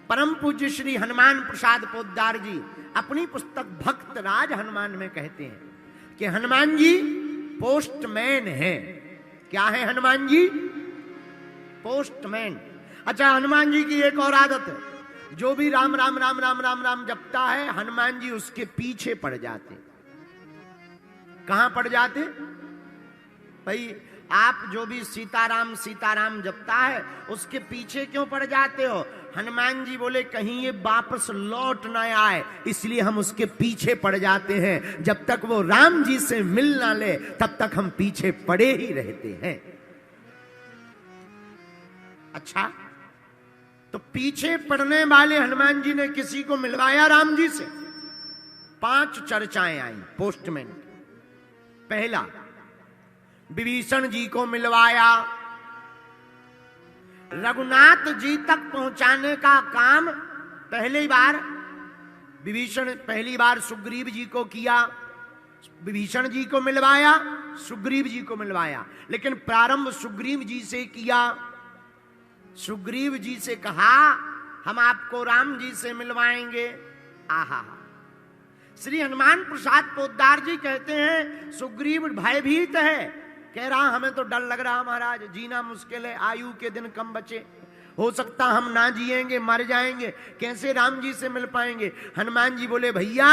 परम पूज्य श्री हनुमान प्रसाद पोद्दार जी अपनी पुस्तक भक्त राज हनुमान में कहते हैं कि हनुमान जी पोस्टमैन है। क्या है हनुमान जी? पोस्टमैन। अच्छा, हनुमान जी की एक और आदत है, जो भी राम राम राम राम राम राम जपता है हनुमान जी उसके पीछे पड़ जाते। कहां पड़ जाते भाई? आप जो भी सीताराम सीताराम जपता है उसके पीछे क्यों पड़ जाते हो? हनुमान जी बोले कहीं ये वापस लौट ना आए, इसलिए हम उसके पीछे पड़ जाते हैं। जब तक वो राम जी से मिल ना ले तब तक हम पीछे पड़े ही रहते हैं। अच्छा, तो पीछे पड़ने वाले हनुमान जी ने किसी को मिलवाया राम जी से? 5 चर्चाएं आई पोस्टमैन। पहला, विभीषण जी को मिलवाया। रघुनाथ जी तक पहुंचाने का काम पहली बार सुग्रीव जी को किया। विभीषण जी को मिलवाया, सुग्रीव जी को मिलवाया, लेकिन प्रारंभ सुग्रीव जी से किया। सुग्रीव जी से कहा हम आपको राम जी से मिलवाएंगे। आहा, श्री हनुमान प्रसाद पोद्दार जी कहते हैं सुग्रीव भयभीत है, कह रहा हमें तो डर लग रहा महाराज, जीना मुश्किल है, आयु के दिन कम बचे, हो सकता हम ना जिएंगे, मर जाएंगे, कैसे राम जी से मिल पाएंगे। हनुमान जी बोले भैया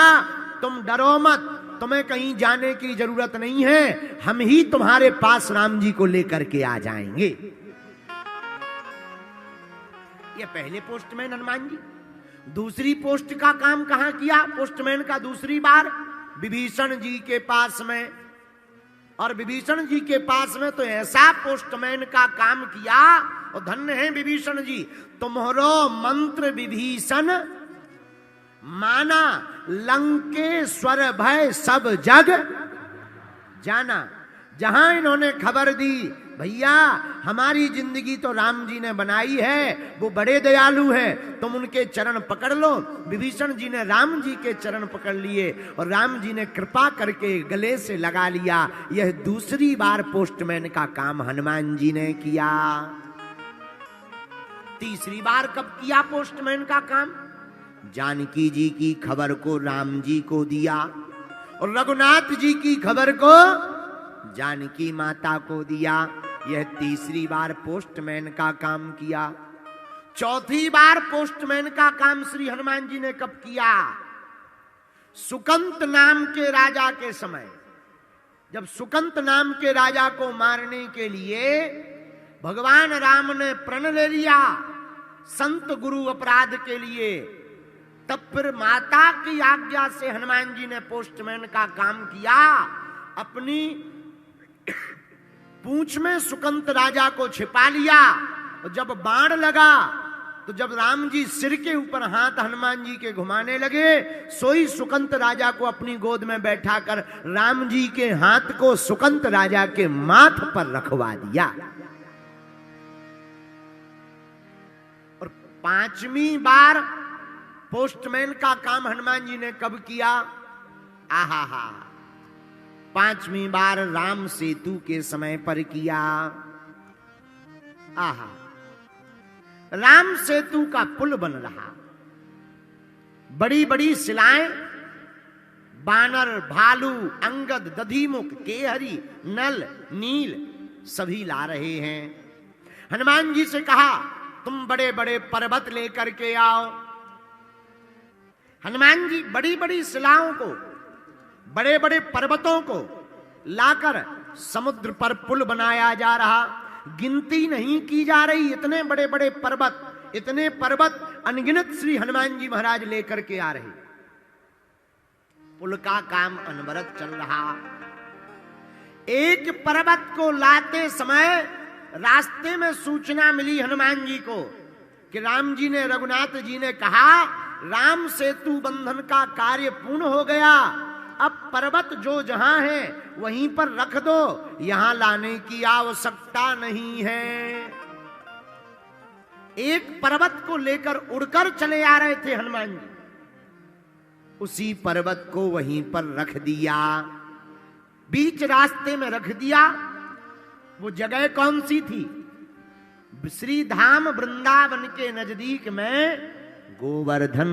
तुम डरो मत, तुम्हें कहीं जाने की जरूरत नहीं है, हम ही तुम्हारे पास राम जी को लेकर के आ जाएंगे। ये पहले पोस्टमैन हनुमान जी। दूसरी पोस्ट का काम कहां किया पोस्टमैन का? दूसरी बार विभीषण जी के पास में। और विभीषण जी के पास में तो ऐसा पोस्टमैन का काम किया, और धन्य है विभीषण जी, तुम्हारो मंत्र विभीषण माना, लंकेश्वर भय सब जग जाना। जहां इन्होंने खबर दी भैया हमारी जिंदगी तो राम जी ने बनाई है, वो बड़े दयालु हैं, तुम उनके चरण पकड़ लो। विभीषण जी ने राम जी के चरण पकड़ लिए और राम जी ने कृपा करके गले से लगा लिया। यह दूसरी बार पोस्टमैन का काम हनुमान जी ने किया। तीसरी बार कब किया पोस्टमैन का काम? जानकी जी की खबर को राम जी को दिया और रघुनाथ जी की खबर को जानकी माता को दिया। यह तीसरी बार पोस्टमैन का काम किया। चौथी बार पोस्टमैन का काम श्री हनुमान जी ने कब किया? सुकंत नाम के राजा के समय। जब सुकंत नाम के राजा को मारने के लिए भगवान राम ने प्रण ले लिया संत गुरु अपराध के लिए, तब फिर माता की आज्ञा से हनुमान जी ने पोस्टमैन का काम किया। अपनी पूंछ में सुकंत राजा को छिपा लिया, और जब बाण लगा तो जब राम जी सिर के ऊपर हाथ हनुमान जी के घुमाने लगे, सोई सुकंत राजा को अपनी गोद में बैठाकर राम जी के हाथ को सुकंत राजा के माथ पर रखवा दिया। और 5वीं बार पोस्टमैन का काम हनुमान जी ने कब किया? आहा हा, 5वीं बार राम सेतु के समय पर किया। आहा, राम सेतु का पुल बन रहा, बड़ी बड़ी शिलाएं बानर, भालू, अंगद, दधिमुख, केहरी, नल, नील सभी ला रहे हैं। हनुमान जी से कहा तुम बड़े बड़े पर्वत लेकर के आओ। हनुमान जी बड़ी बड़ी शिलाओं को, बड़े बड़े पर्वतों को लाकर समुद्र पर पुल बनाया जा रहा। गिनती नहीं की जा रही, इतने बड़े बड़े पर्वत, इतने पर्वत अनगिनत श्री हनुमान जी महाराज लेकर के आ रहे। पुल का काम अनवरत चल रहा। एक पर्वत को लाते समय रास्ते में सूचना मिली हनुमान जी को कि राम जी ने, रघुनाथ जी ने कहा राम सेतु बंधन का कार्य पूर्ण हो गया, अब पर्वत जो जहां है वहीं पर रख दो, यहां लाने की आवश्यकता नहीं है। एक पर्वत को लेकर उड़कर चले आ रहे थे हनुमान जी, उसी पर्वत को वहीं पर रख दिया, बीच रास्ते में रख दिया। वो जगह कौन सी थी? श्री धाम वृंदावन के नजदीक में गोवर्धन।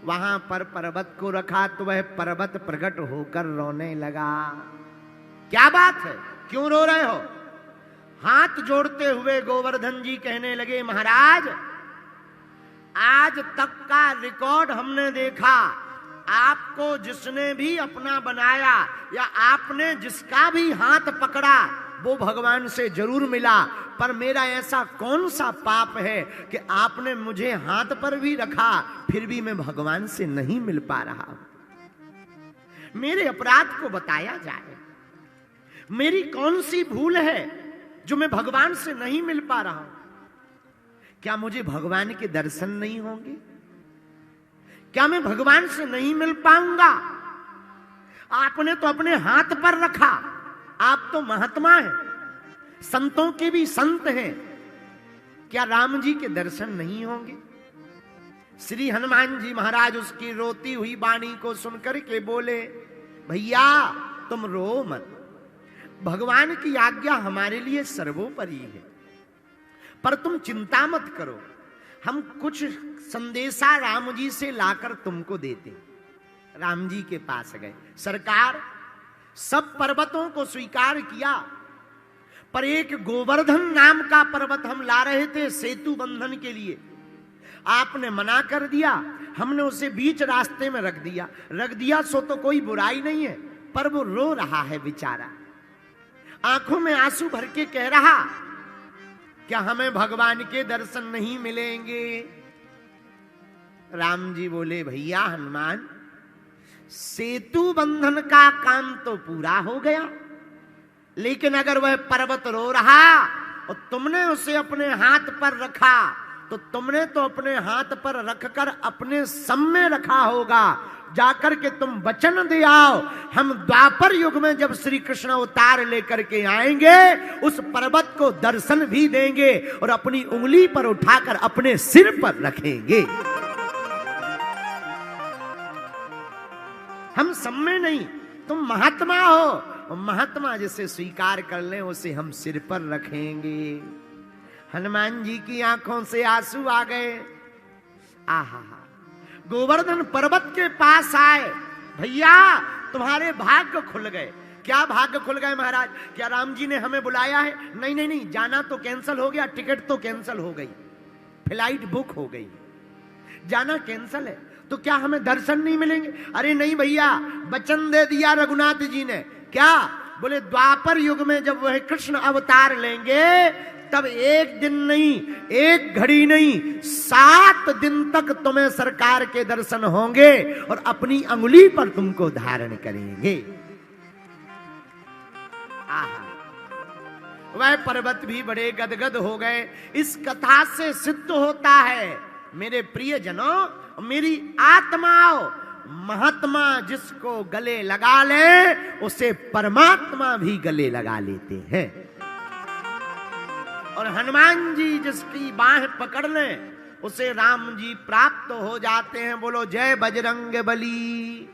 वहां पर पर्वत को रखा तो वह पर्वत प्रकट होकर रोने लगा। क्या बात है, क्यों रो रहे हो? हाथ जोड़ते हुए गोवर्धन जी कहने लगे, महाराज आज तक का रिकॉर्ड हमने देखा, आपको जिसने भी अपना बनाया या आपने जिसका भी हाथ पकड़ा वो भगवान से जरूर मिला, पर मेरा ऐसा कौन सा पाप है कि आपने मुझे हाथ पर भी रखा फिर भी मैं भगवान से नहीं मिल पा रहा। मेरे अपराध को बताया जाए, मेरी कौन सी भूल है जो मैं भगवान से नहीं मिल पा रहा हूं? क्या मुझे भगवान के दर्शन नहीं होंगे? क्या मैं भगवान से नहीं मिल पाऊंगा? आपने तो अपने हाथ पर रखा, आप तो महात्मा हैं, संतों के भी संत हैं, क्या राम जी के दर्शन नहीं होंगे? श्री हनुमान जी महाराज उसकी रोती हुई वाणी को सुनकर के बोले, भैया तुम रो मत, भगवान की आज्ञा हमारे लिए सर्वोपरि है, पर तुम चिंता मत करो, हम कुछ संदेशा राम जी से लाकर तुमको देते। राम जी के पास गए, सरकार सब पर्वतों को स्वीकार किया, पर एक गोवर्धन नाम का पर्वत हम ला रहे थे सेतु बंधन के लिए, आपने मना कर दिया, हमने उसे बीच रास्ते में रख दिया सो तो कोई बुराई नहीं है, पर वो रो रहा है बेचारा, आंखों में आंसू भर के कह रहा, क्या हमें भगवान के दर्शन नहीं मिलेंगे? राम जी बोले, भैया हनुमान, सेतु बंधन का काम तो पूरा हो गया, लेकिन अगर वह पर्वत रो रहा और तुमने उसे अपने हाथ पर रखा तो तुमने तो अपने हाथ पर रखकर अपने सामने रखा होगा, जाकर के तुम वचन दे आओ, हम द्वापर युग में जब श्री कृष्ण अवतार लेकर के आएंगे उस पर्वत को दर्शन भी देंगे और अपनी उंगली पर उठाकर अपने सिर पर रखेंगे। हम सम्मे नहीं, तुम महात्मा हो, महात्मा जिसे स्वीकार कर ले उसे हम सिर पर रखेंगे। हनुमान जी की आंखों से आंसू आ गए। आहा, गोवर्धन पर्वत के पास आए, भैया तुम्हारे भाग्य खुल गए। क्या भाग्य खुल गए महाराज? क्या राम जी ने हमें बुलाया है? नहीं नहीं नहीं, जाना तो कैंसिल हो गया, टिकट तो कैंसिल हो गई, फ्लाइट बुक हो गई, जाना कैंसिल है, तो क्या हमें दर्शन नहीं मिलेंगे? अरे नहीं भैया, वचन दे दिया रघुनाथ जी ने। क्या? बोले द्वापर युग में जब वह कृष्ण अवतार लेंगे तब एक दिन नहीं, एक घड़ी नहीं, 7 दिन तक तुम्हें सरकार के दर्शन होंगे और अपनी अंगुली पर तुमको धारण करेंगे। आहा, वह पर्वत भी बड़े गदगद हो गए। इस कथा से सिद्ध होता है मेरे प्रिय जनों, मेरी आत्माओं, महात्मा जिसको गले लगा ले उसे परमात्मा भी गले लगा लेते हैं, और हनुमान जी जिसकी बाह पकड़ ले उसे राम जी प्राप्त हो जाते हैं। बोलो जय बजरंग बली।